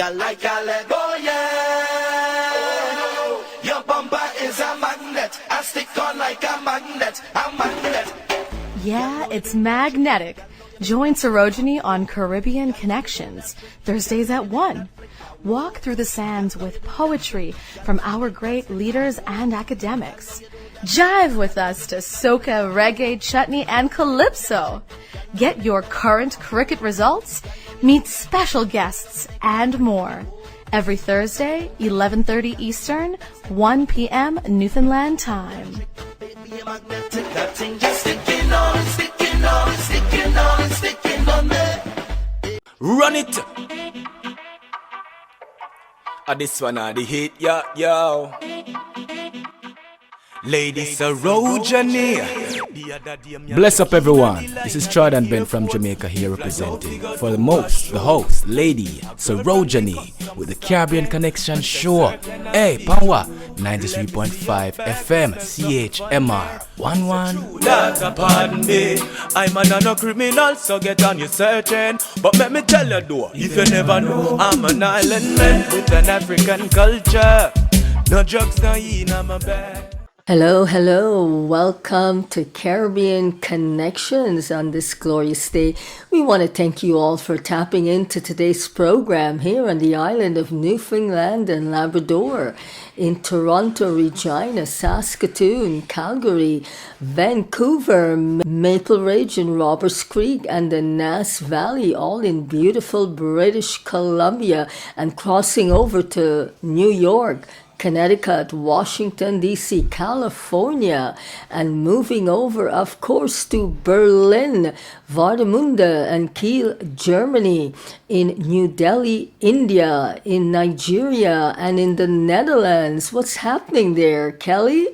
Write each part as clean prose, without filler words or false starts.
Like a Lego, yeah. Your bumper is a magnet. I stick on like a magnet. A magnet. Yeah, it's magnetic. Join Sarojini on Caribbean Connections, Thursdays at 1. Walk through the sands with poetry from our great leaders and academics. Jive with us to soca, reggae, chutney, and calypso. Get your current cricket results, meet special guests, and more. Every Thursday, 11:30 Eastern, 1 p.m. Newfoundland time. Baby, magnetic. That thing just sticking on, sticking on, sticking on, sticking on me. Run it! This one the hit, yo. Lady Sarojini. Bless up everyone. This is Chad and Ben from Jamaica here representing for the host, Lady Sarojini with the Caribbean Connection Show. Hey, Panwa, 93.5 FM, CHMR 11. That's a pardon me. I'm a criminal, so get on your searching. But let me tell you though, if you never know, I'm an island man with an African culture. No drugs, no in my bag. Hello. Welcome to Caribbean Connections on this glorious day. We want to thank you all for tapping into today's program here on the island of Newfoundland and Labrador, in Toronto, Regina, Saskatoon, Calgary, Vancouver, Maple Ridge, and Roberts Creek, and the Nass Valley, all in beautiful British Columbia, and crossing over to New York, Connecticut, Washington, D.C., California, and moving over, of course, to Berlin, Warnemünde, and Kiel, Germany, in New Delhi, India, in Nigeria, and in the Netherlands. What's happening there, Kelly?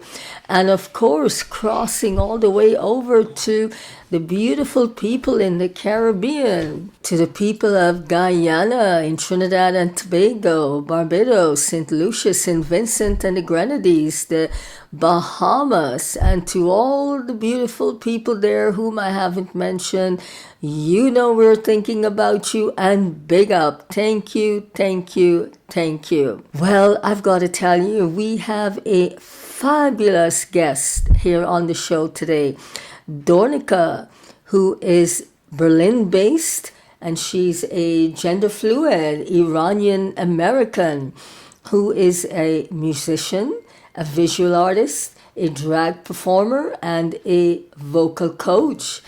And of course, crossing all the way over to the beautiful people in the Caribbean, to the people of Guyana, in Trinidad and Tobago, Barbados, St. Lucia, St. Vincent and the Grenadines, the Bahamas, and to all the beautiful people there whom I haven't mentioned. You know we're thinking about you, and big up. Thank you. Well, I've got to tell you, we have a fabulous guest here on the show today. Dornika, who is Berlin-based, and she's a gender-fluid Iranian-American who is a musician, a visual artist, a drag performer, and a vocal coach.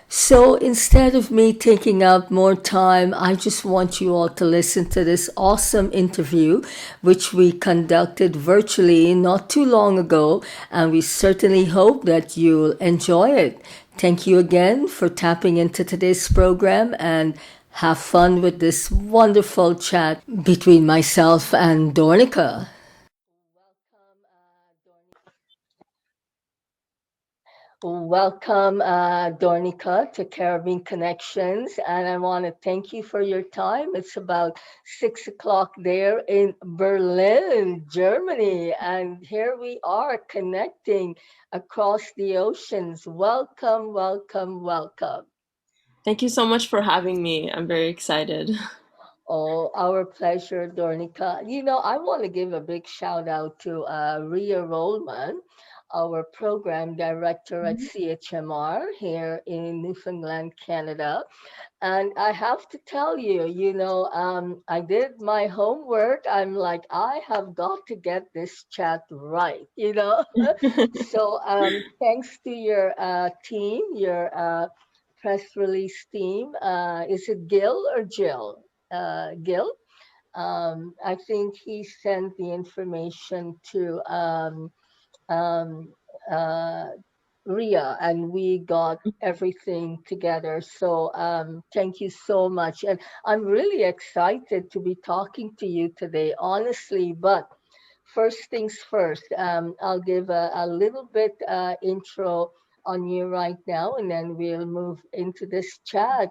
So instead of me taking up more time, I just want you all to listen to this awesome interview, which we conducted virtually not too long ago, and we certainly hope that you'll enjoy it. Thank you again for tapping into today's program, and have fun with this wonderful chat between myself and Dornika. Welcome, Dornika, to Caribbean Connections, and I want to thank you for your time. It's about 6 o'clock there in Berlin, Germany, and here we are connecting across the oceans. Welcome. Thank you so much for having me. I'm very excited. Oh, our pleasure, Dornika. You know, I want to give a big shout out to Ria Rollman, our program director at CHMR here in Newfoundland, Canada. And I have to tell you, I did my homework. I'm like, I have got to get this chat right. So thanks to your team, your press release team. Is it Gil or Jill? Gil. I think he sent the information to um, uh, Ria, and we got everything together. So thank you so much. And I'm really excited to be talking to you today, honestly. But first things first, I'll give a little bit intro on you right now, and then we'll move into this chat.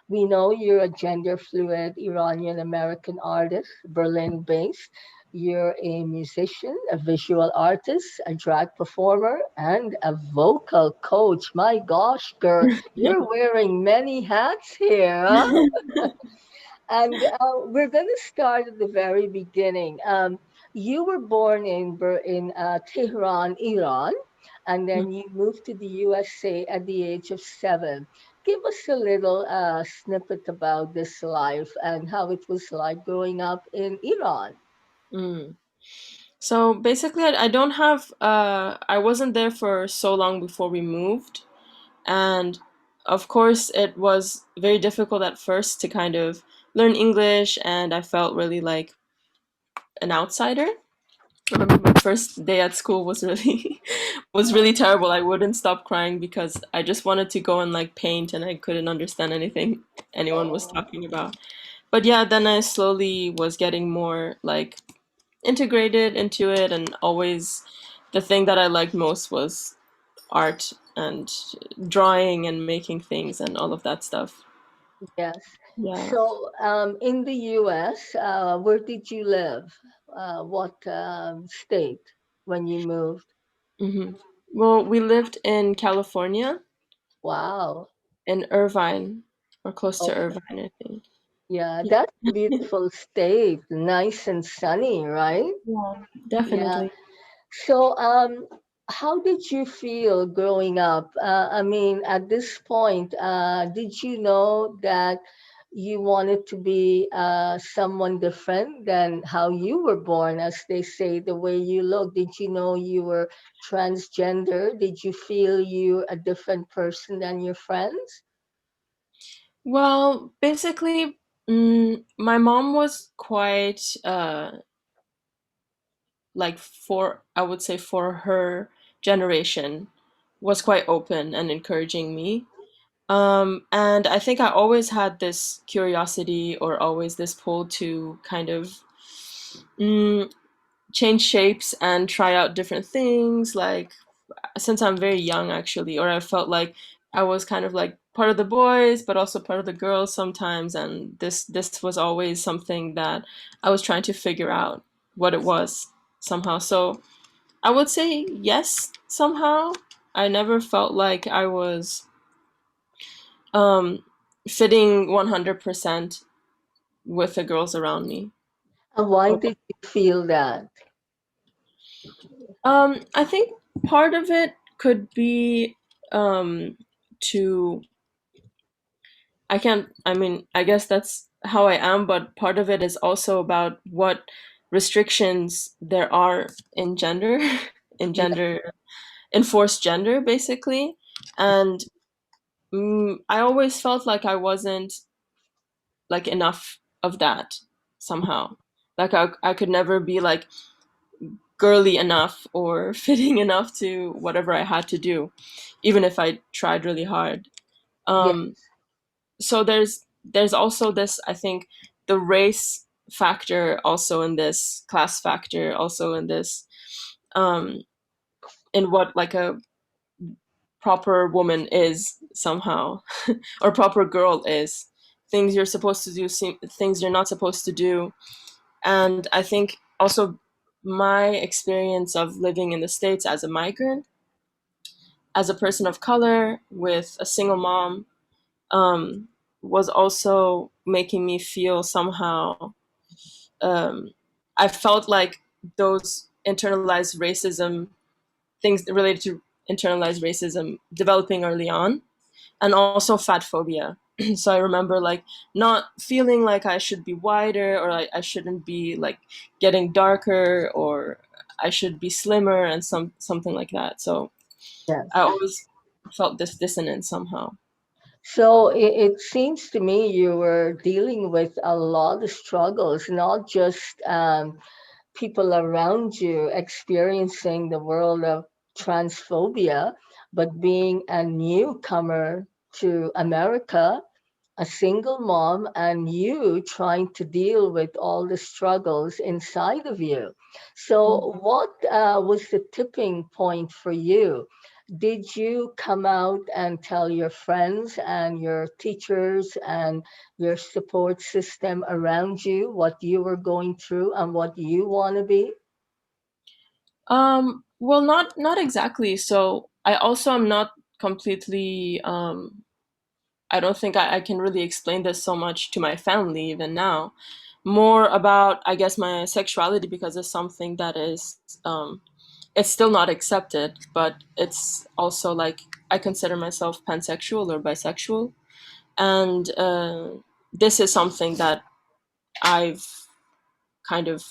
We know you're a gender fluid Iranian American artist, Berlin based. You're a musician, a visual artist, a drag performer, and a vocal coach. My gosh, girl, you're wearing many hats here, huh? And we're going to start at the very beginning. You were born in Tehran, Iran, and then you moved to the USA at the age of 7. Give us a little snippet about this life and how it was like growing up in Iran. Mm. So basically, I don't have, I wasn't there for so long before we moved. And of course, it was very difficult at first to kind of learn English, and I felt really like an outsider. I remember my first day at school was really was really terrible. I wouldn't stop crying because I just wanted to go and like paint, and I couldn't understand anything anyone was Oh, talking about. But yeah, then I slowly was getting more like integrated into it, and always the thing that I liked most was art and drawing and making things and all of that stuff. yes. Yeah. So, in the US, where did you live? What state when you moved? hmm Well, we lived in California, Wow. in Irvine, or close to Okay. Irvine, I think. Yeah, Yeah, that's a beautiful state, nice and sunny, right? yeah, Yeah. definitely. So, how did you feel growing up? I mean, at this point, did you know that you wanted to be someone different than how you were born, as they say, the way you look? Did you know you were transgender? Did you feel you a different person than your friends? Well, basically, my mom was quite like for I would say for her generation was quite open and encouraging me. And I think I always had this curiosity or always this pull to kind of mm, change shapes and try out different things. Like since I'm very young, actually, or I felt like I was kind of like part of the boys, but also part of the girls sometimes. And this was always something that I was trying to figure out what it was somehow. So I would say yes, somehow. I never felt like I was um, fitting 100% with the girls around me. And why did you feel that? I think part of it could be um, to I can't, I mean, I guess that's how I am, but part of it is also about what restrictions there are in gender, in Yeah, gender, enforced gender, basically. And I always felt like I wasn't like enough of that somehow. Like I could never be like girly enough or fitting enough to whatever I had to do, even if I tried really hard. yeah. Um, so there's also this, I think, the race factor also in this, class factor also in this, um, in what like a proper woman is somehow, or proper girl is. Things you're supposed to do, things you're not supposed to do. And I think also my experience of living in the States as a migrant, as a person of color with a single mom, um, was also making me feel somehow. Um, I felt like those internalized racism, things related to internalized racism, developing early on, and also fat phobia. So I remember like not feeling like I should be whiter, or I shouldn't be like getting darker, or I should be slimmer and something like that. So I Yes. always felt this dissonance somehow. So it seems to me you were dealing with a lot of struggles, not just people around you experiencing the world of transphobia, but being a newcomer to America, a single mom, and you trying to deal with all the struggles inside of you. So, what was the tipping point for you? Did you come out and tell your friends and your teachers and your support system around you what you were going through and what you want to be? Well, not exactly. So I also am not completely I don't think I can really explain this so much to my family even now. More about, I guess, my sexuality, because it's something that is it's still not accepted, but it's also like I consider myself pansexual or bisexual, and this is something that I've kind of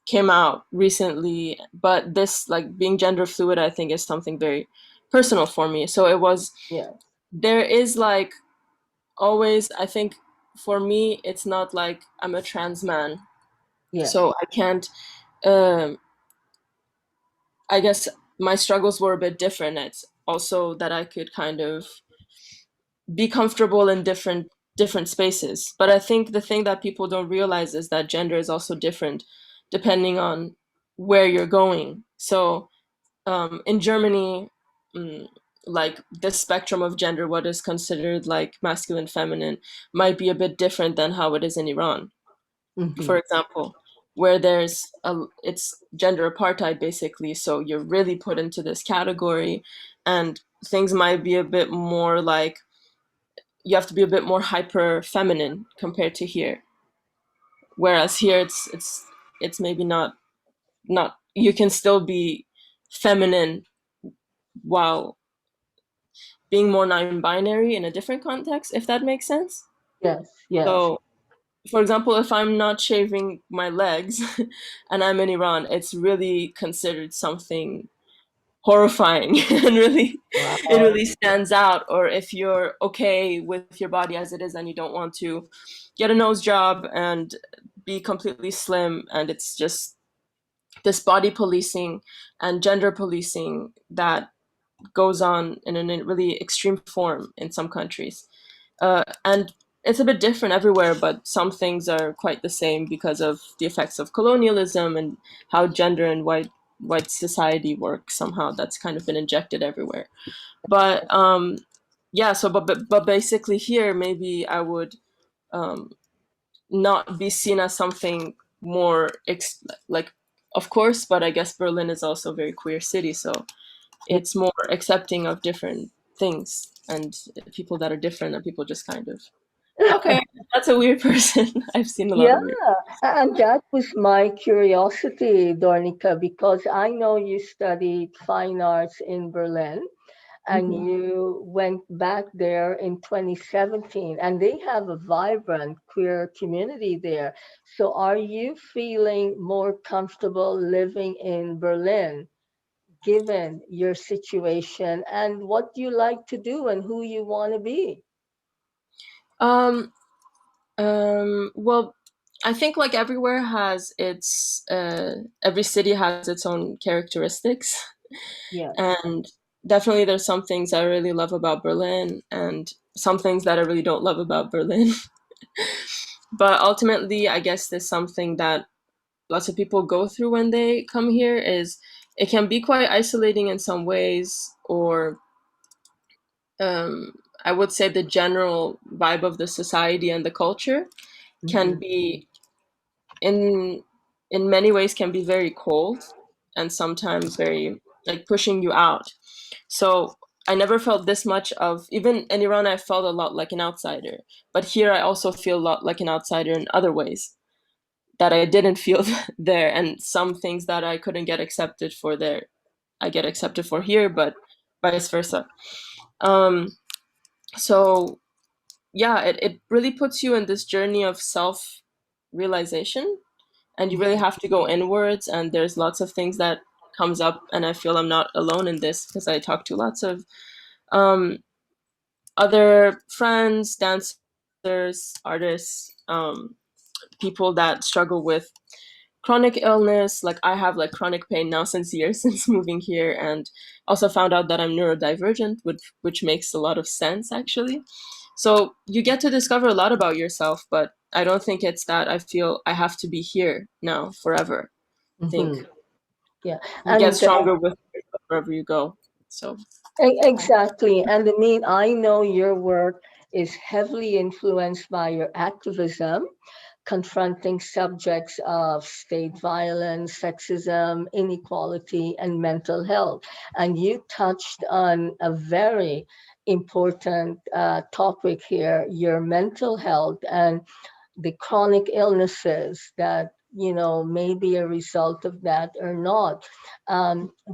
came out recently. But this, like being gender fluid, I think is something very personal for me. So it was, Yeah. there is like always, I think for me it's not like I'm a trans man, Yes. so I can't um I guess my struggles were a bit different. It's also that I could kind of be comfortable in different spaces. But I think the thing that people don't realize is that gender is also different depending on where you're going. So in Germany, mm, like the spectrum of gender, what is considered like masculine, feminine, might be a bit different than how it is in Iran, Hmm. for example, where it's gender apartheid basically. So you're really put into this category, and things might be a bit more like you have to be a bit more hyper feminine compared to here. Whereas here it's maybe not you can still be feminine while being more non-binary in a different context, if that makes sense. Yes. Yes. So for example, if I'm not shaving my legs and I'm in Iran, it's really considered something horrifying and really it Wow. really stands out. Or if you're okay with your body as it is and you don't want to get a nose job and be completely slim, and it's just this body policing and gender policing that goes on in a really extreme form in some countries. And it's a bit different everywhere, but some things are quite the same because of the effects of colonialism and how gender and white society works. Somehow that's kind of been injected everywhere. But yeah, so but basically here maybe I would um, not be seen as something more like, of course, but I guess Berlin is also a very queer city, so Yeah. it's more accepting of different things and people that are different, and people just kind of, okay, that's a weird person. I've seen a lot Yeah, of weird. and that was my curiosity, Dornika, because I know you studied fine arts in Berlin and Mhm. you went back there in 2017, and they have a vibrant queer community there. So, are you feeling more comfortable living in Berlin, given your situation and what you like to do and who you want to be? Um, well, I think like everywhere has its, every city has its own characteristics, Yes. and definitely there's some things I really love about Berlin and some things that I really don't love about Berlin. But ultimately, I guess there's something that lots of people go through when they come here is it can be quite isolating in some ways, or um, I would say the general vibe of the society and the culture can Hmm. be in in many ways can be very cold and sometimes very like pushing you out. So I never felt this much of, even in Iran I felt a lot like an outsider, but here I also feel a lot like an outsider in other ways that I didn't feel there, and some things that I couldn't get accepted for there I get accepted for here, but vice versa. um so yeah, it really puts you in this journey of self realization, and you really have to go inwards, and there's lots of things that comes up, and I feel I'm not alone in this because I talk to lots of um other friends, dancers, artists, people that struggle with chronic illness. Like I have like chronic pain now since years since moving here, and also found out that I'm neurodivergent, which makes a lot of sense actually. So you get to discover a lot about yourself, but I don't think it's that I feel I have to be here now forever. I think Hmm. Yeah. you get And stronger with wherever you go. So Exactly. And I mean, I know your work is heavily influenced by your activism, confronting subjects of state violence, sexism, inequality, and mental health. And you touched on a very important topic here, your mental health and the chronic illnesses that may be a result of that or not.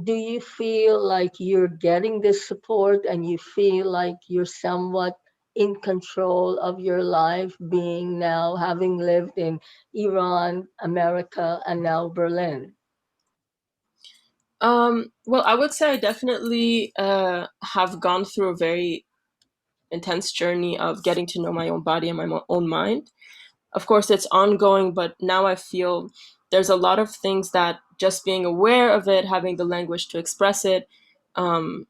Do you feel like you're getting this support and you feel like you're somewhat in control of your life, being now having lived in Iran, America, and now Berlin? Well, I would say I definitely have gone through a very intense journey of getting to know my own body and my own mind. Of course, it's ongoing, but now I feel there's a lot of things that just being aware of it, having the language to express it, um,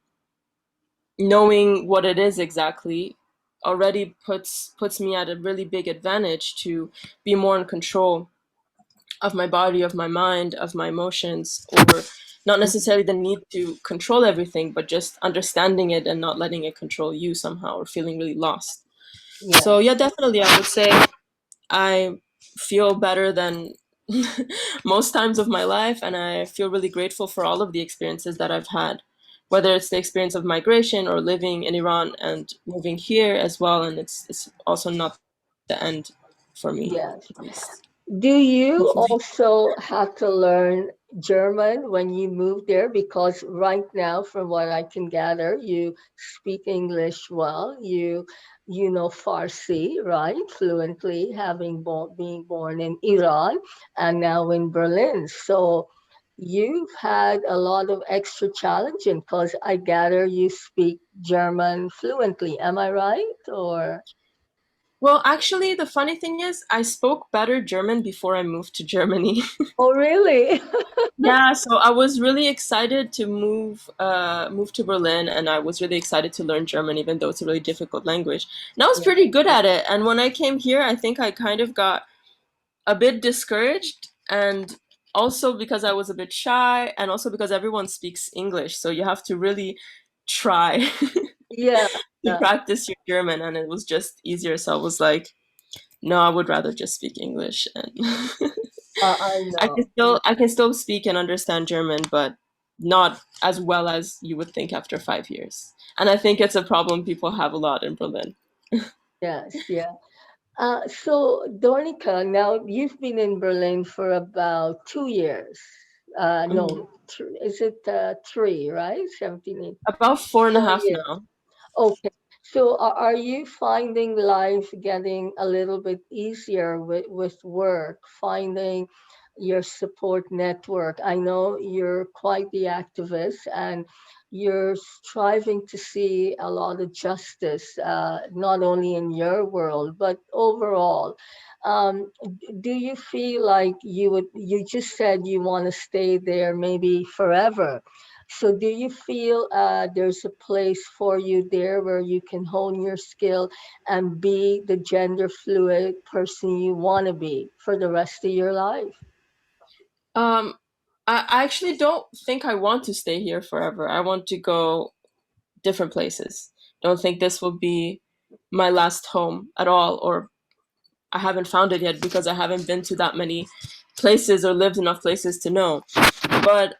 knowing what it is exactly, already puts me at a really big advantage to be more in control of my body, of my mind, of my emotions, or not necessarily the need to control everything, but just understanding it and not letting it control you somehow or feeling really lost. So Yes, yeah, definitely I would say I feel better than most times of my life, and I feel really grateful for all of the experiences that I've had, whether it's the experience of migration or living in Iran and moving here as well. And it's also not the end for me, yes. at least. Do you Hopefully. also have to learn German when you move there? Because right now, from what I can gather, you speak English well. You know Farsi, right? Fluently, being born in Iran and now in Berlin. So you've had a lot of extra challenging because I gather you speak German fluently. Am I right? Or Well, actually, the funny thing is, I spoke better German before I moved to Germany. oh, really? Yeah, so I was really excited to move to Berlin, and I was really excited to learn German, even though it's a really difficult language. And I was Yeah. pretty good at it. And when I came here, I think I kind of got a bit discouraged, and also because I was a bit shy, and also because everyone speaks English, so you have to really try Yeah. to practice your German, and it was just easier. So I was like, no, I would rather just speak English, and I know. I can still speak and understand German, but not as well as you would think after 5 years. And I think it's a problem people have a lot in Berlin. Yes, yeah. So, Dornika, now you've been in Berlin for about 2 years. Mhm. No, is it three, right? 17, 18, About four and a four half years. now. Okay. So are you finding life getting a little bit easier with work, finding your support network? I know you're quite the activist and you're striving to see a lot of justice, not only in your world, but overall. Do you feel like you just said you want to stay there maybe forever? So, do you feel there's a place for you there where you can hone your skill and be the gender fluid person you want to be for the rest of your life? Um, I actually don't think I want to stay here forever. I want to go different places. Don't think this will be my last home at all, or I haven't found it yet because I haven't been to that many places or lived enough places to know. But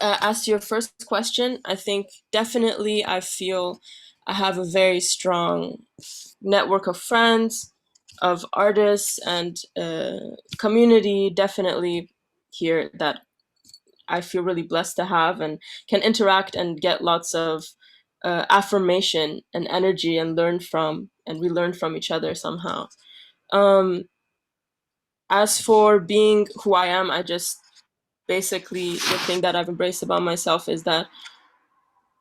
as to your first question, I think definitely I feel I have a very strong network of friends, of artists, and community definitely here that I feel really blessed to have and can interact and get lots of affirmation and energy and learn from, and we learn from each other somehow. Um, as for being who I am, I just basically the thing that I've embraced about myself is that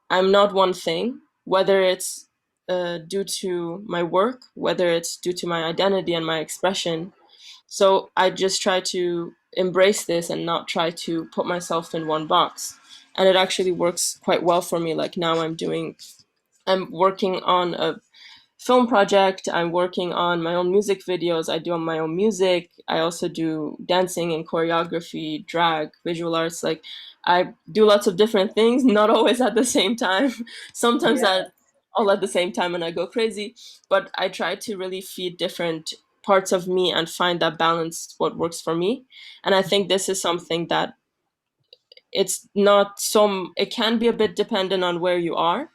I'm not one thing, whether it's due to my work, whether it's due to my identity and my expression. So I just try to embrace this and not try to put myself in one box. And it actually works quite well for me. Like now I'm working on a film project. I'm working on my own music videos. I do my own music. I also do dancing and choreography, drag, visual arts. Like I do lots of different things, not always at the same time. Sometimes Yeah. at all at the same time and I go crazy. But I try to really feed different parts of me and find that balance what works for me. And I think this is something that it's not some it can be a bit dependent on where you are,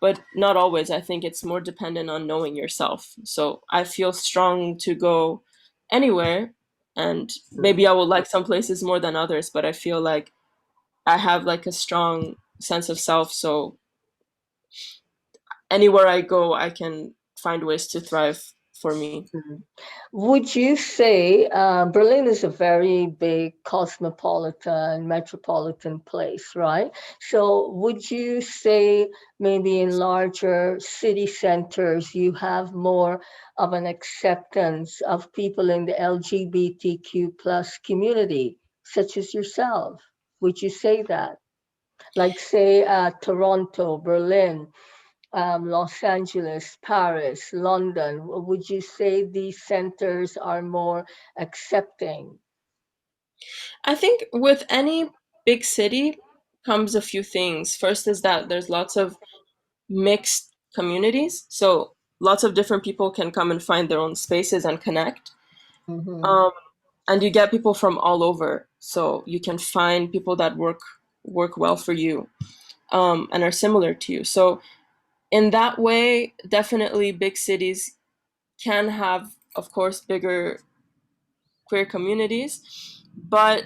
but not always. I think it's more dependent on knowing yourself. So I feel strong to go anywhere, and maybe I will like some places more than others, but I feel like I have like a strong sense of self. So anywhere I go, I can find ways to thrive for me. Would you say Berlin is a very big cosmopolitan, metropolitan place, right? So would you say maybe in larger city centers you have more of an acceptance of people in the LGBTQ plus community, such as yourself? Would you say that? Like say Toronto, Berlin, Los Angeles, Paris, London, would you say these centers are more accepting? I think with any big city comes a few things. First is that there's lots of mixed communities. So lots of different people can come and find their own spaces and connect. Hmm. Um, and you get people from all over. So you can find people that work well for you, and are similar to you. So in that way, definitely big cities can have, of course, bigger queer communities, but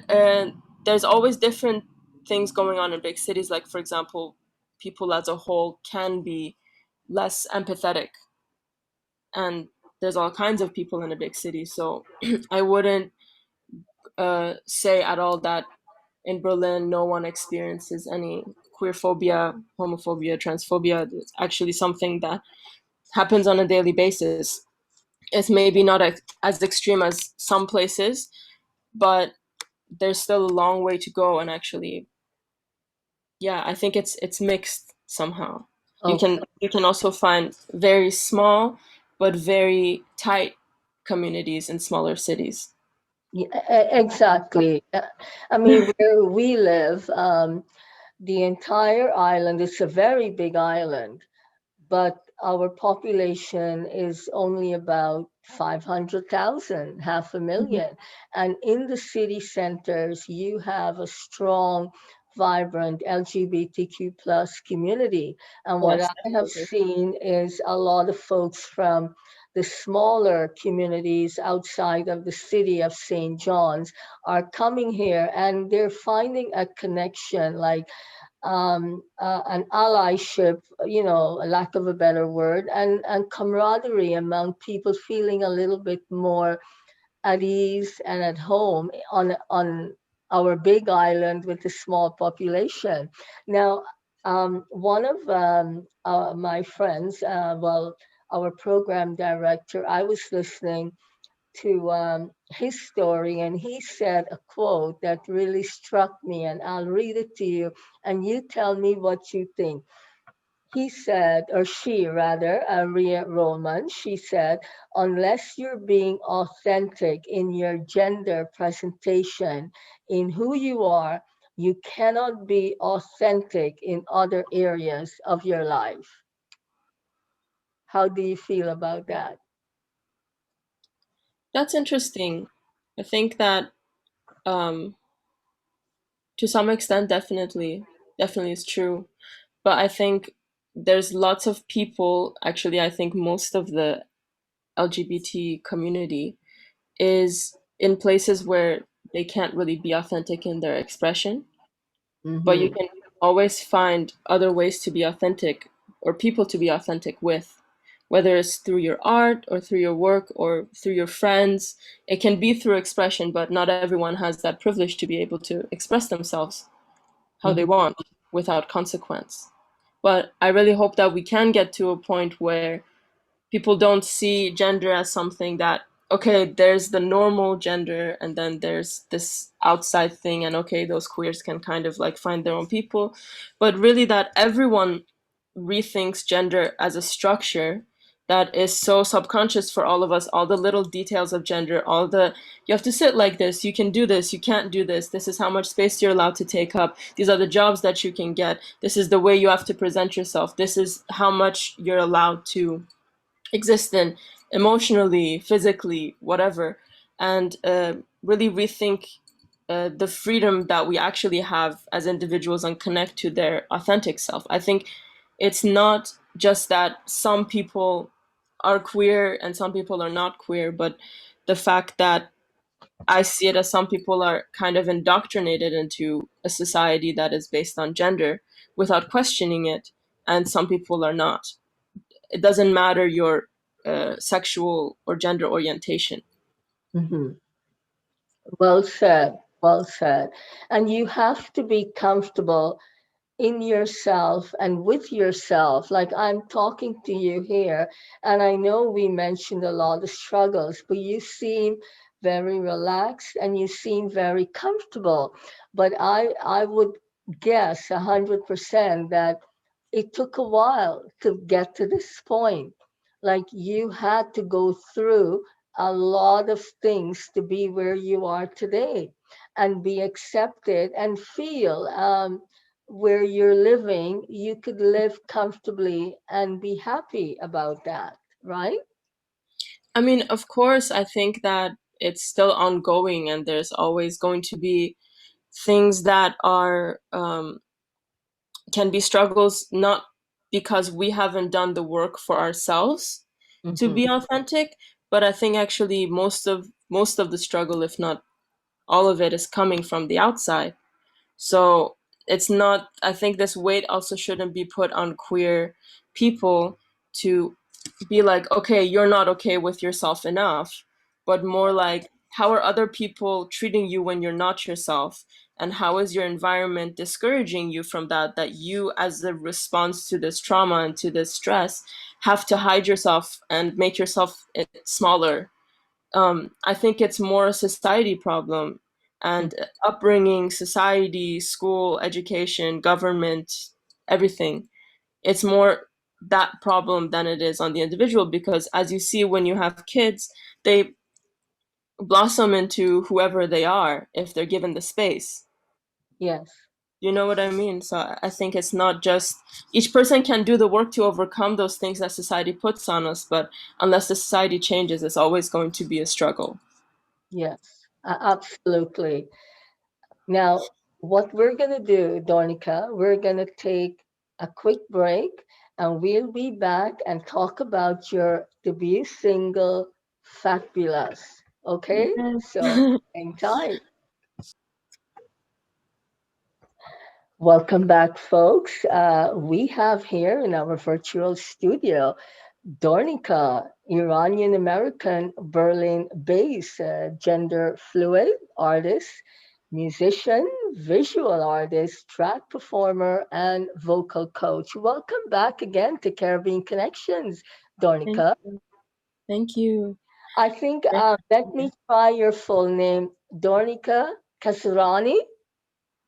there's always different things going on in big cities. Like, for example, people as a whole can be less empathetic, and there's all kinds of people in a big city. So I wouldn't say at all that in Berlin no one experiences any queer phobia, homophobia, transphobia. It's actually something that happens on a daily basis. It's maybe not as extreme as some places, but there's still a long way to go. And actually, yeah, I think it's mixed somehow. Okay. You can also find very small but very tight communities in smaller cities. Yeah, exactly. I mean, where we live, the entire island, it's a very big island, but our population is only about 500,000, half a million. And in the city centers, you have a strong, vibrant LGBTQ plus community. And what Yes, I have definitely. seen is a lot of folks from the smaller communities outside of the city of St. John's are coming here and they're finding a connection, like an allyship, a lack of a better word, and camaraderie among people feeling a little bit more at ease and at home on our big island with a small population. Now, one of my friends, well, our program director, I was listening to his story, and he said a quote that really struck me, and I'll read it to you, and you tell me what you think. He said, or she rather, Ria Roman, she said, unless you're being authentic in your gender presentation, in who you are, you cannot be authentic in other areas of your life. How do you feel about that? That's interesting. I think that um, to some extent, definitely is true. But I think there's lots of people. Actually, I think most of the LGBT community is in places where they can't really be authentic in their expression, but you Mm-hmm. can always find other ways to be authentic, or people to be authentic with, whether it's through your art or through your work or through your friends. It can be through expression, but not everyone has that privilege to be able to express themselves how they Mm-hmm. want without consequence. But I really hope that we can get to a point where people don't see gender as something that, okay, there's the normal gender and then there's this outside thing, and okay, those queers can kind of like find their own people, but really that everyone rethinks gender as a structure that is so subconscious for all of us, all the little details of gender, all the, you have to sit like this, you can do this, you can't do this is how much space you're allowed to take up, these are the jobs that you can get, this is the way you have to present yourself, this is how much you're allowed to exist in emotionally, physically, whatever, and really rethink the freedom that we actually have as individuals and connect to their authentic self. I think it's not. just that some people are queer and some people are not queer, but the fact that I see it as some people are kind of indoctrinated into a society that is based on gender without questioning it, and some people are not. It doesn't matter your sexual or gender orientation. Mhm. Well said. Well said. And you have to be comfortable in yourself and with yourself. Like I'm talking to you here, and I know we mentioned a lot of struggles, but you seem very relaxed and you seem very comfortable. But I would guess 100% that it took a while to get to this point. Like you had to go through a lot of things to be where you are today and be accepted and feel where you're living, you could live comfortably and be happy about that, right? I mean, of course, I think that it's still ongoing, and there's always going to be things that are can be struggles, not because we haven't done the work for ourselves to Hmm. be authentic, but I think actually most of the struggle, if not all of it, is coming from the outside. So it's not, I think this weight also shouldn't be put on queer people to be like, okay, you're not okay with yourself enough, but more like, how are other people treating you when you're not yourself? And how is your environment discouraging you from that? That you, as a response to this trauma and to this stress, have to hide yourself and make yourself smaller. I think it's more a society problem, and upbringing, society, school, education, government, everything. It's more that problem than it is on the individual, because as you see, when you have kids, they blossom into whoever they are if they're given the space. Yes, You know what I mean? So I think it's not just each person can do the work to overcome those things that society puts on us, but unless the society changes, it's always going to be a struggle. yes, absolutely. Now, what we're going to do, Dornika, we're going to take a quick break and we'll be back and talk about your debut single, Fatbulous. Okay? So, Yeah. hang tight. Welcome back, folks. We have here in our virtual studio Dornika, Iranian-American, Berlin-based, gender fluid artist, musician, visual artist, track performer, and vocal coach. Welcome back again to Caribbean Connections, Thank Dornika. you. Thank you. I think, Great. let me try your full name, Dornika Kasrani.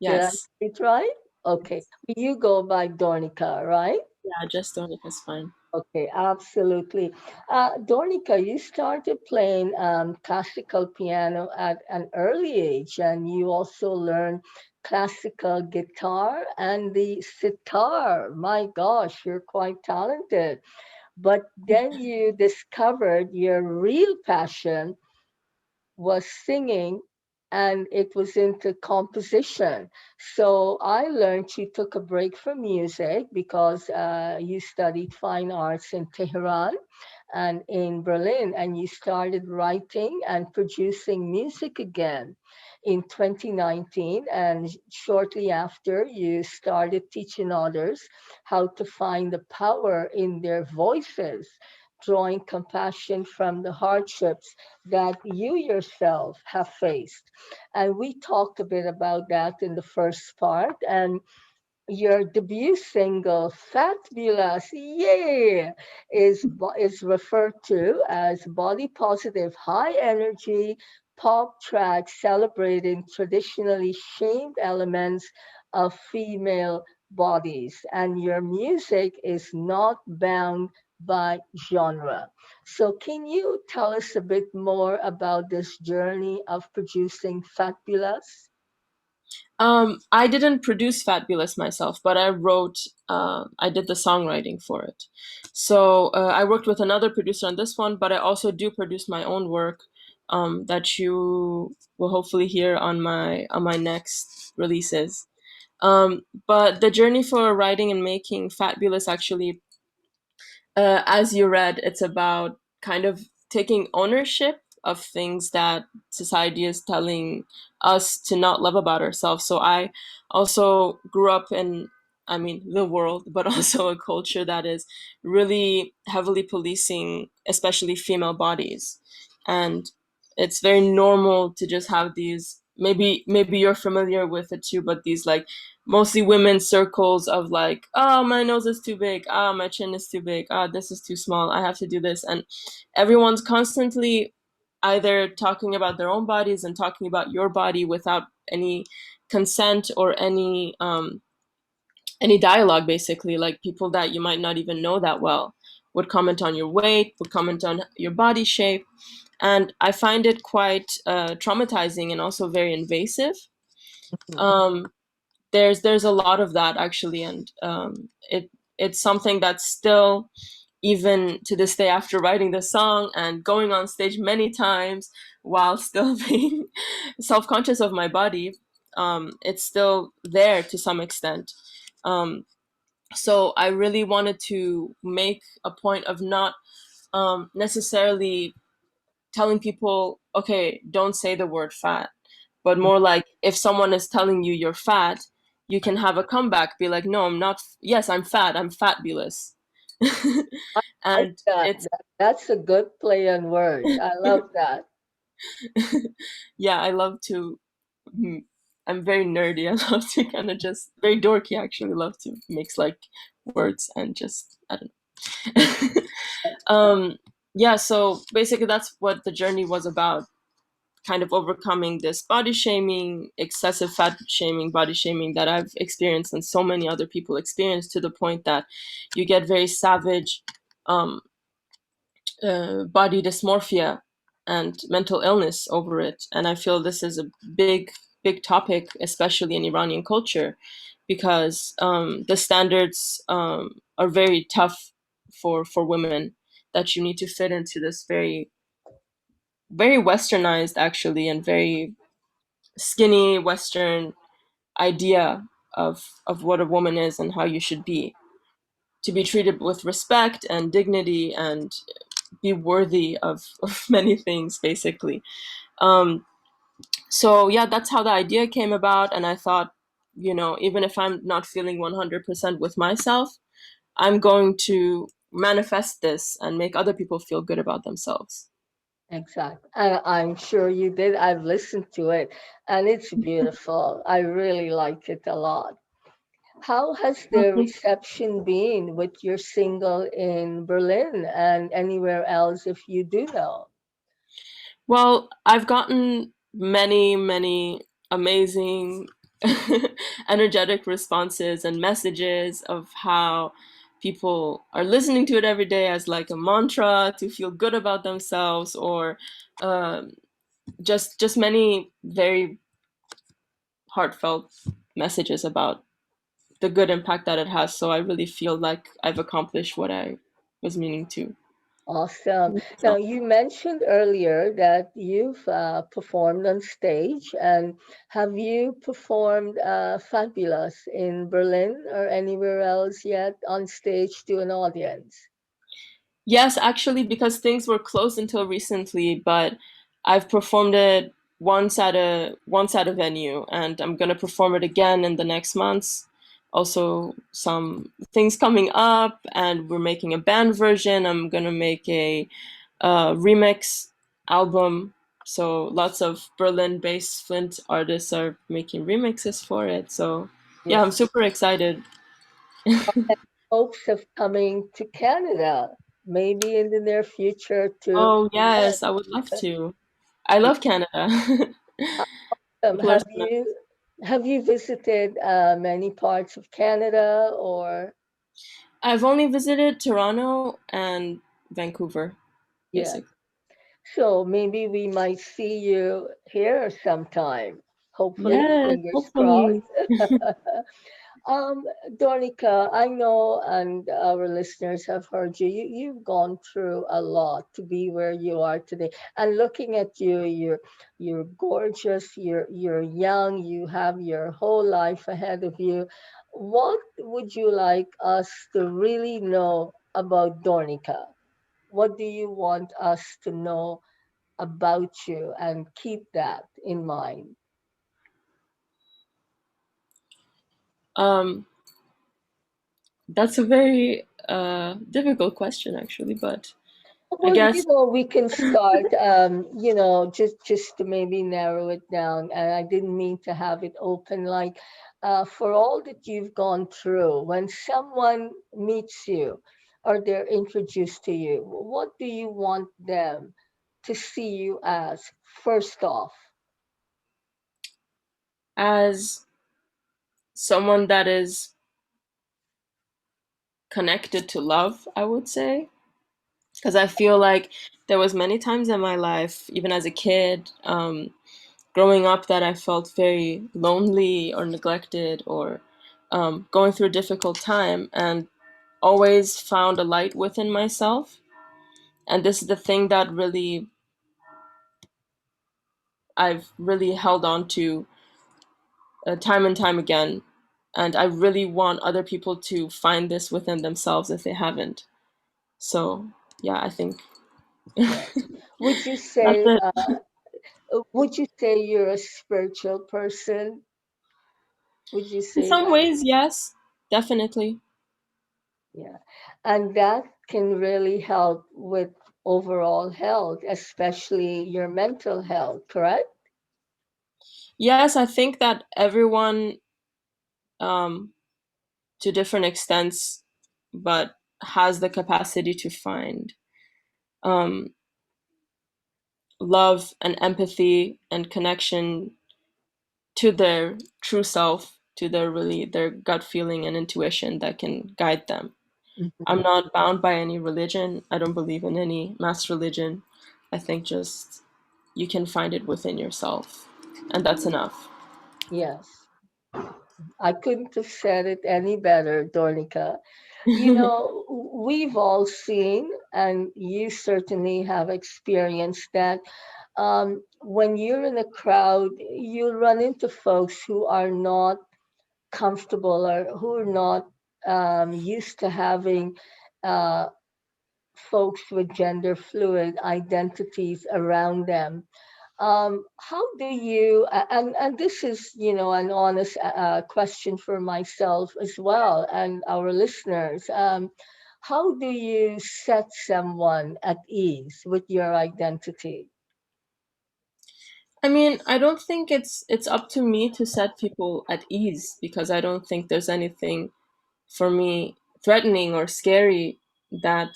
Did I Yes. say it right? Okay. You go by Dornika, right? Yeah, just Dornika is fine. Okay, absolutely. Dornika, you started playing classical piano at an early age, and you also learned classical guitar and the sitar. My gosh, you're quite talented. But then you discovered your real passion was singing and it was into composition. So I learned you took a break from music because you studied fine arts in Tehran and in Berlin, and you started writing and producing music again in 2019. And shortly after, you started teaching others how to find the power in their voices, drawing compassion from the hardships that you yourself have faced. And we talked a bit about that in the first part. And your debut single, Fatbulous, yeah, is referred to as body positive, high energy pop track celebrating traditionally shamed elements of female bodies. And your music is not bound by genre. So, can you tell us a bit more about this journey of producing Fatbulous? I didn't produce Fatbulous myself, but I did the songwriting for it. So I worked with another producer on this one, but I also do produce my own work that you will hopefully hear on my next releases. But the journey for writing and making Fatbulous actually as you read, it's about kind of taking ownership of things that society is telling us to not love about ourselves. So I also grew up in, I mean, the world, but also a culture that is really heavily policing, especially female bodies. And it's very normal to just have these, maybe you're familiar with it too, but these like mostly women's circles of like, oh, my nose is too big, ah, my chin is too big, ah, this is too small, I have to do this. And everyone's constantly either talking about their own bodies and talking about your body without any consent or any dialogue, basically. Like people that you might not even know that well would comment on your weight, would comment on your body shape. And I find it quite traumatizing and also very invasive. um, there's a lot of that actually, and it's something that's still, even to this day after writing the song and going on stage many times while still being self-conscious of my body, it's still there to some extent. um, so I really wanted to make a point of not necessarily telling people, okay, don't say the word fat, but more like if someone is telling you you're fat, you can have a comeback, be like, no, I'm not. Yes, I'm fat. I'm fatbulous. Like And that. it's That's a good play on words. I love that. yeah, I love to. I'm very nerdy. I love to kind of just very dorky. Actually, love to mix like words and just I don't know. Yeah. So basically, that's what the journey was about. Kind of overcoming this body shaming, excessive fat shaming, body shaming that I've experienced and so many other people experience, to the point that you get very savage um, body dysmorphia and mental illness over it. And I feel this is a big topic, especially in Iranian culture, because the standards are very tough for women, that you need to fit into this very westernized actually, and very skinny Western idea of what a woman is and how you should be, to be treated with respect and dignity and be worthy of many things, basically. um so yeah, that's how the idea came about. And I thought, even if I'm not feeling 100% with myself, I'm going to manifest this and make other people feel good about themselves. Exactly. I'm sure you did. I've listened to it and it's beautiful. I really like it a lot. How has the reception been with your single in Berlin and anywhere else if you do know? Well, I've gotten many amazing, energetic responses and messages of how people are listening to it every day as like a mantra to feel good about themselves, or um, just many very heartfelt messages about the good impact that it has. So I really feel like I've accomplished what I was meaning to. Awesome. Now, you mentioned earlier that you've performed on stage, and have you performed Fabulous in Berlin or anywhere else yet on stage to an audience? Yes, actually, because things were closed until recently, but I've performed it once at a venue, and I'm gonna perform it again in the next months. Also, some things coming up, and we're making a band version. I'm gonna make a remix album. So lots of Berlin-based Flint artists are making remixes for it. So yeah, I'm Yes. super excited. Hopes of coming to Canada, maybe in the near future to Oh yes, I would love to. I love Canada. People are have so nice. you visited many parts of Canada or I've only visited Toronto and Vancouver, yeah. basically. So maybe we might see you here sometime. Hopefully, Yes, fingers hopefully. crossed. Um, Dornika, I know, and our listeners have heard you. You've gone through a lot to be where you are today. And looking at you, you're gorgeous. You're young. You have your whole life ahead of you. What would you like us to really know about Dornika? What do you want us to know about you and keep that in mind? Um, that's a very difficult question, actually, but I Well, guess we can start, just to maybe narrow it down. And I didn't mean to have it open. Like, for all that you've gone through, when someone meets you or they're introduced to you, what do you want them to see you as, first off? as someone that is connected to love, I would say, because I feel like there was many times in my life, even as a kid, growing up, that I felt very lonely or neglected or going through a difficult time, and always found a light within myself. And this is the thing that really I've really held on to time and time again. And I really want other people to find this within themselves if they haven't. So, yeah, I think Yes. Would you that's say, it. you're a spiritual person? Would you In say some that? ways, yes, definitely. Yeah. And that can really help with overall health, especially your mental health, correct? Yes, I think that everyone, um, to different extents, but has the capacity to find um, love and empathy and connection to their true self, to their gut feeling and intuition that can guide them. I'm Mhm. not bound by any religion. I don't believe in any mass religion. I think just you can find it within yourself, and that's enough. Yes. I couldn't have said it any better, Dornika. We've all seen, and you certainly have experienced that. When you're in a crowd, you'll run into folks who are not comfortable or who are not used to having uh, folks with gender fluid identities around them. How do you, and this is, an honest question for myself as well and our listeners. How do you set someone at ease with your identity? I mean, I don't think it's up to me to set people at ease, because I don't think there's anything for me threatening or scary that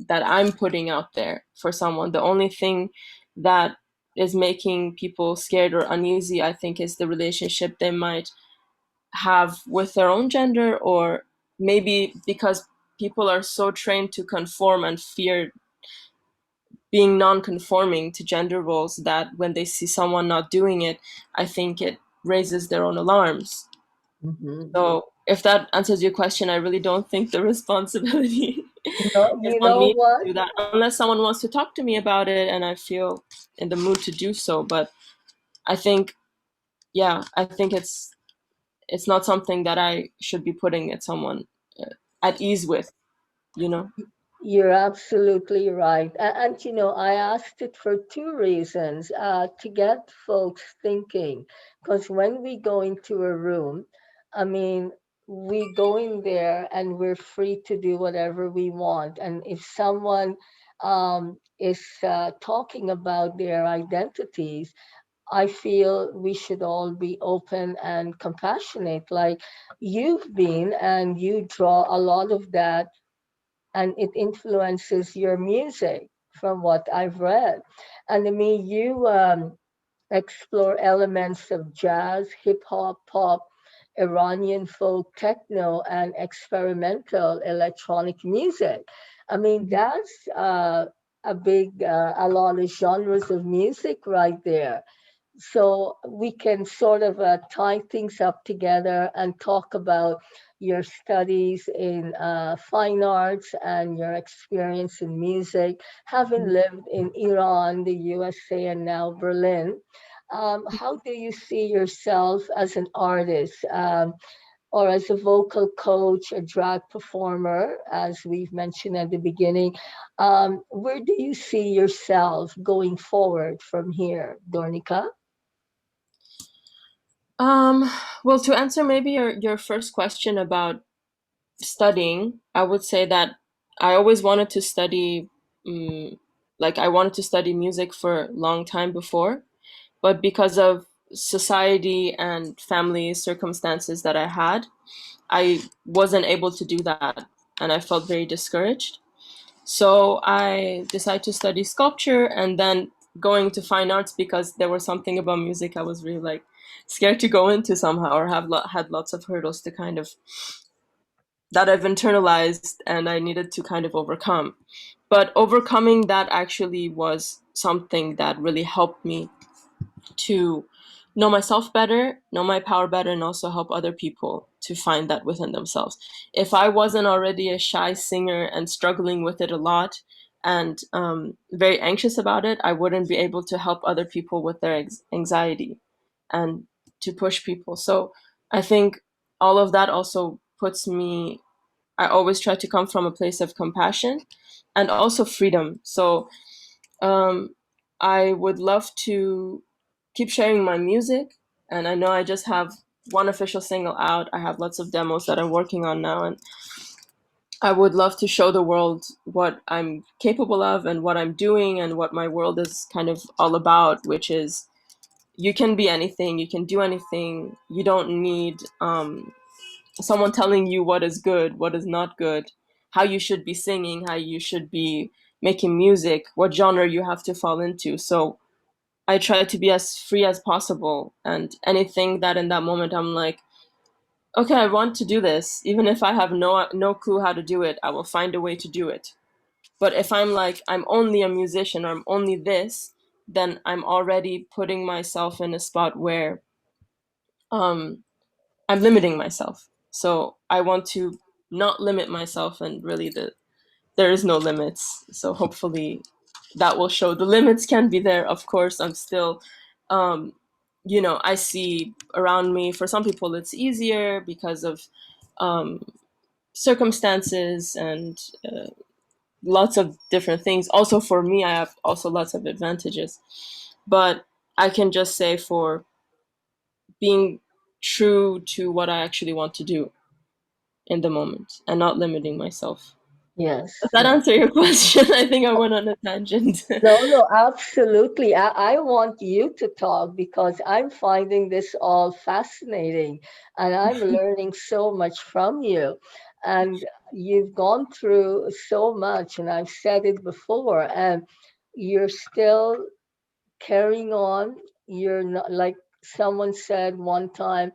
that I'm putting out there for someone. The only thing that is making people scared or uneasy, I think, is the relationship they might have with their own gender, or maybe because people are so trained to conform and fear being non-conforming to gender roles, that when they see someone not doing it, I think it raises their own alarms. Hmm. So if that answers your question, I really don't think the responsibility is You on know me what? to do that, unless someone wants to talk to me about it and I feel in the mood to do so. But I think, yeah, I think it's not something that I should be putting at someone at ease with, you know? You're absolutely right. I asked it for two reasons, to get folks thinking. Because when we go into a room, I mean, we go in there and we're free to do whatever we want. And if someone is talking about their identities, I feel we should all be open and compassionate, like you've been, and you draw a lot of that and it influences your music from what I've read. And I mean, you explore elements of jazz, hip hop, pop, Iranian folk, techno, and experimental electronic music. I mean, that's a lot of genres of music right there. So we can sort of tie things up together and talk about your studies in fine arts and your experience in music, having lived in Iran, the USA, and now Berlin. How do you see yourself as an artist? or as a vocal coach, a drag performer, as we've mentioned at the beginning. Where do you see yourself going forward from here, Dornika? Um, well, to answer maybe your first question about studying, I would say that I always wanted to study, um, like I wanted to study music for a long time before, but because of society and family circumstances that I had, I wasn't able to do that, and I felt very discouraged. So I decided to study sculpture and then going to fine arts because there was something about music I was really like scared to go into somehow, or had lots of hurdles to kind of that I've internalized and I needed to kind of overcome. But overcoming that actually was something that really helped me to know myself better, know my power better, and also help other people to find that within themselves. If I wasn't already a shy singer and struggling with it a lot and very anxious about it, I wouldn't be able to help other people with their anxiety and to push people. So I think all of that also puts me, I always try to come from a place of compassion and also freedom. So um, I would love to keep sharing my music. And I know I just have one official single out. I have lots of demos that I'm working on now. And I would love to show the world what I'm capable of and what I'm doing and what my world is kind of all about, which is you can be anything, you can do anything. You don't need someone telling you what is good, what is not good, how you should be singing, how you should be making music, what genre you have to fall into. So I try to be as free as possible, and anything that in that moment I'm like, okay, I want to do this, even if I have no clue how to do it, I will find a way to do it. But if I'm like I'm only a musician or I'm only this, then I'm already putting myself in a spot where um I'm limiting myself. So I want to not limit myself, and really there is no limits. So hopefully that will show the limits can be there. Of course, I'm still um I see around me, for some people it's easier because of um circumstances and lots of different things. Also for me, I have also lots of advantages. But I can just say, for being true to what I actually want to do in the moment and not limiting myself. Yes, Does that yes. answer your question? I think I went on a tangent. No, no, absolutely. I want you to talk because I'm finding this all fascinating and I'm learning so much from you. And you've gone through so much, and I've said it before, and you're still carrying on. You're not, like someone said one time,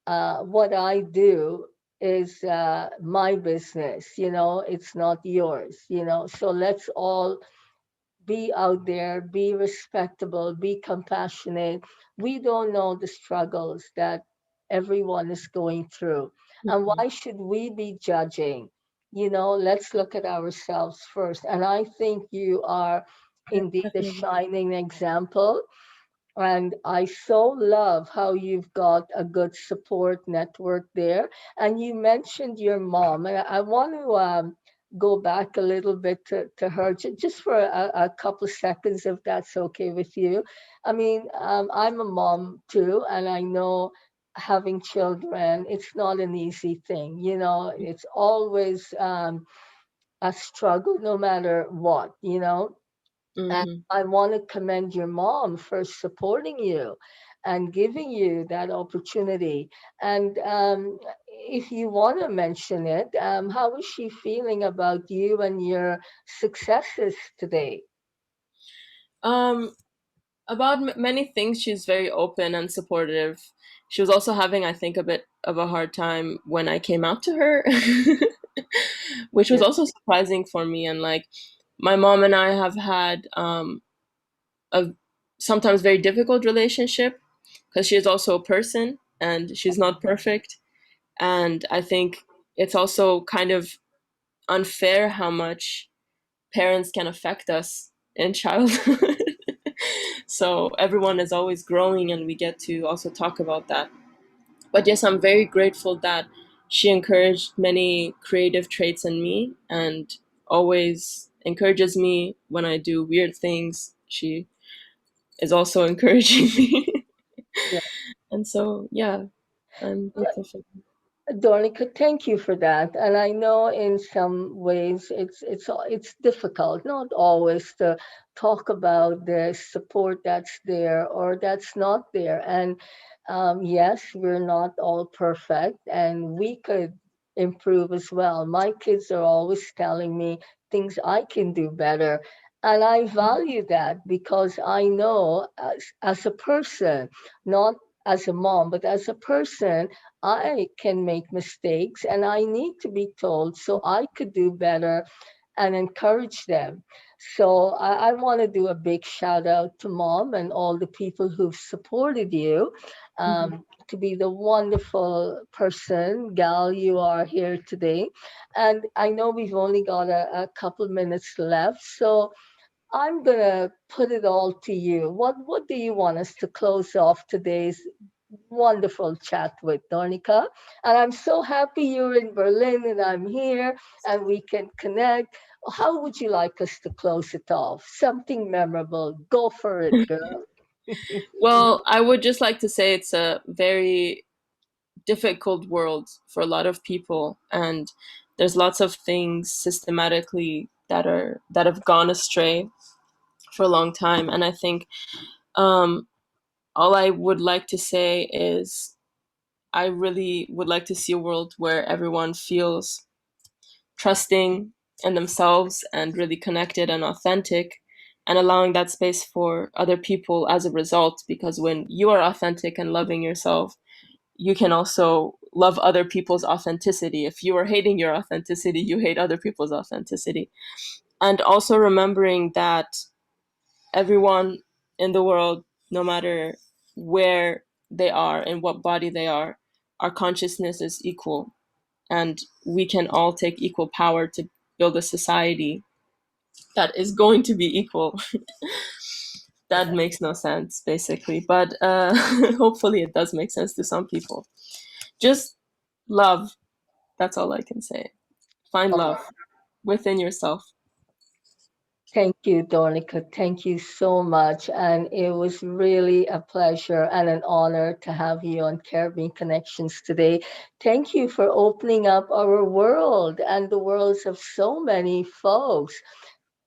what I do is my business, it's not yours, so let's all be out there, be respectable, be compassionate. We don't know the struggles that everyone is going through. And why should we be judging? Let's look at ourselves first. And I think you are indeed a Definitely. shining example, and I so love how you've got a good support network there. And you mentioned your mom, and I want to go back a little bit to her, just for a couple seconds, if that's okay with you. I mean, I'm a mom too, and I know having children, it's not an easy thing. It's always a struggle, no matter what. And Hmm. I want to commend your mom for supporting you and giving you that opportunity. And if you want to mention it, how is she feeling about you and your successes today? Um, about many things, she's very open and supportive. She was also having, I think, a bit of a hard time when I came out to her, which was Yeah. also surprising for me. And like, my mom and I have had a sometimes very difficult relationship because she is also a person and she's not perfect. And I think it's also kind of unfair how much parents can affect us in childhood. So everyone is always growing, and we get to also talk about that. But yes, I'm very grateful that she encouraged many creative traits in me and always encourages me when I do weird things. She is also encouraging me. Yeah. And so, yeah, I'm grateful for that. Dornika, thank you for that. And I know in some ways it's difficult, not always, to talk about the support that's there or that's not there. And yes, we're not all perfect, and we could improve as well. My kids are always telling me things I can do better. And I value that because I know as a person, not as a mom, but as a person, I can make mistakes and I need to be told so I could do better and encourage them. So I want to do a big shout out to mom and all the people who've supported you, to be the wonderful person, gal, you are here today. And I know we've only got a couple minutes left. So I'm gonna put it all to you. What do you want us to close off today's wonderful chat with, Dornika? And I'm so happy you're in Berlin and I'm here and we can connect. How would you like us to close it off? Something memorable. Go for it, girl. Well, I would just like to say it's a very difficult world for a lot of people, and there's lots of things systematically that have gone astray for a long time. And I think um, all I would like to say is I really would like to see a world where everyone feels trusting in themselves and really connected and authentic, and allowing that space for other people as a result. Because when you are authentic and loving yourself, you can also love other people's authenticity. If you are hating your authenticity, you hate other people's authenticity. And also remembering that everyone in the world, no matter where they are and what body they are, our consciousness is equal, and we can all take equal power to build a society that is going to be equal. That makes no sense, basically, but hopefully it does make sense to some people. Just love. That's all I can say. Find love within yourself. Thank you, Dornika. Thank you so much. And it was really a pleasure and an honor to have you on Caribbean Connections today. Thank you for opening up our world and the worlds of so many folks.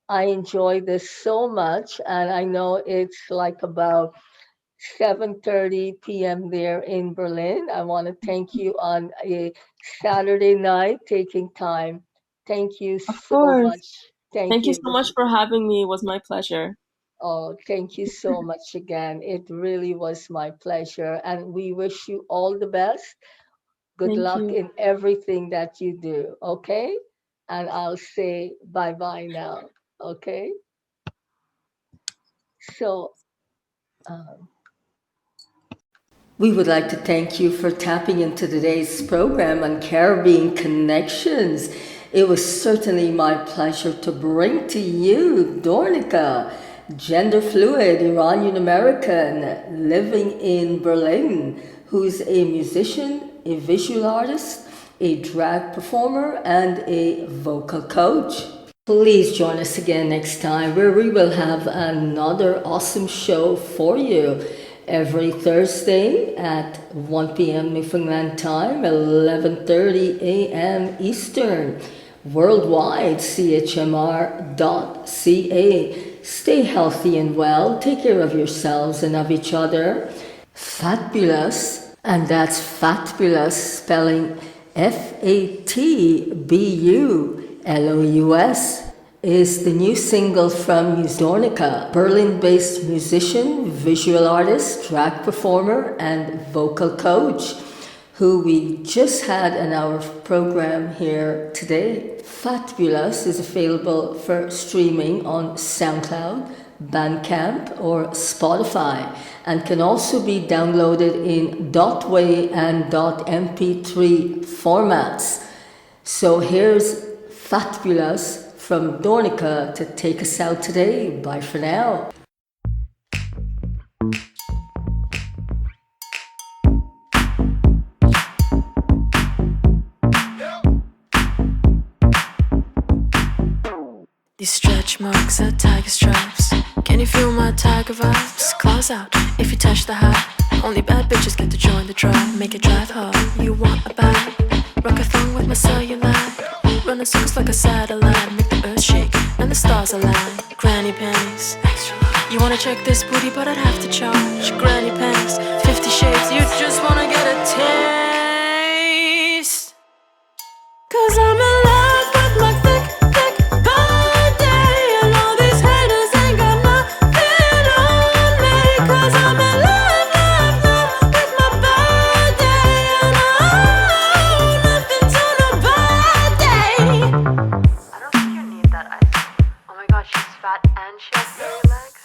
I enjoy this so much, and I know it's like about 7:30 p.m. there in Berlin. I want to thank you on a Saturday night taking time. Thank you Of so course. much. Thank Thank you you. so much for having me. It was my pleasure. Oh, thank you so much again. It really was my pleasure, and we wish you all the best. Good Thank luck you. in everything that you do. Okay, and I'll say bye bye now. Okay, so. Um, We would like to thank you for tapping into today's program on Caribbean Connections. It was certainly my pleasure to bring to you Dornika, gender fluid Iranian-American living in Berlin, who's a musician, a visual artist, a drag performer, and a vocal coach. Please join us again next time where we will have another awesome show for you every Thursday at 1 p.m. Newfoundland time, 11:30 a.m. Eastern, worldwide chmr.ca. Stay healthy and well, take care of yourselves and of each other. Fatbulous, and that's Fatbulous spelling Fatbulous, is the new single from Dornika, Berlin-based musician, visual artist, drag performer, and vocal coach, who we just had in our program here today. Fatbulous is available for streaming on SoundCloud, Bandcamp, or Spotify, and can also be downloaded in .wav and .mp3 formats. So here's Fatbulous from Dornika to take us out today. Bye for now. These stretch marks are tiger stripes. Can you feel my tiger vibes? Claws out if you touch the high. Only bad bitches get to join the tribe. Make it drive hard, you want a bite. Rock a thong with my cellulite. Running circles like a satellite. Make the earth shake and the stars align. Granny panties, extra large. You wanna check this booty but I'd have to charge. Granny panties, 50 shades. You just wanna get a taste. Cause I'm in love with my thick, thick body. And all these haters ain't got nothing on me. Cause I'm in love, love, love with my body. And I owe nothing to nobody. I don't think you need that ice. Oh my god, she's fat and she has big legs.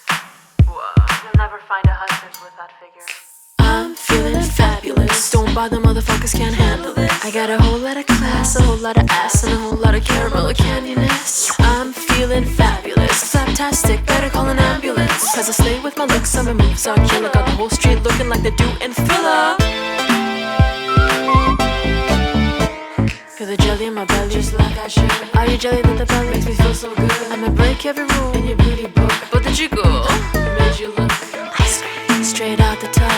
Whoa, you'll never find a husband with that figure. I'm feeling fabulous. Don't bother, motherfuckers can't handle it. I got a whole lot of class, a whole lot of ass, and a whole lot of caramel candiness. I'm feeling fabulous, flaptastic, better call an ambulance. Cause I slay with my looks, I'm a moves are killer. Got the whole street looking like they do in Thriller. Feel the jelly in my belly, just like I should. Are you jelly that the belly makes me feel so good? I'ma break every rule in your beauty book. But did you go? Made you look ice cream, straight out the top.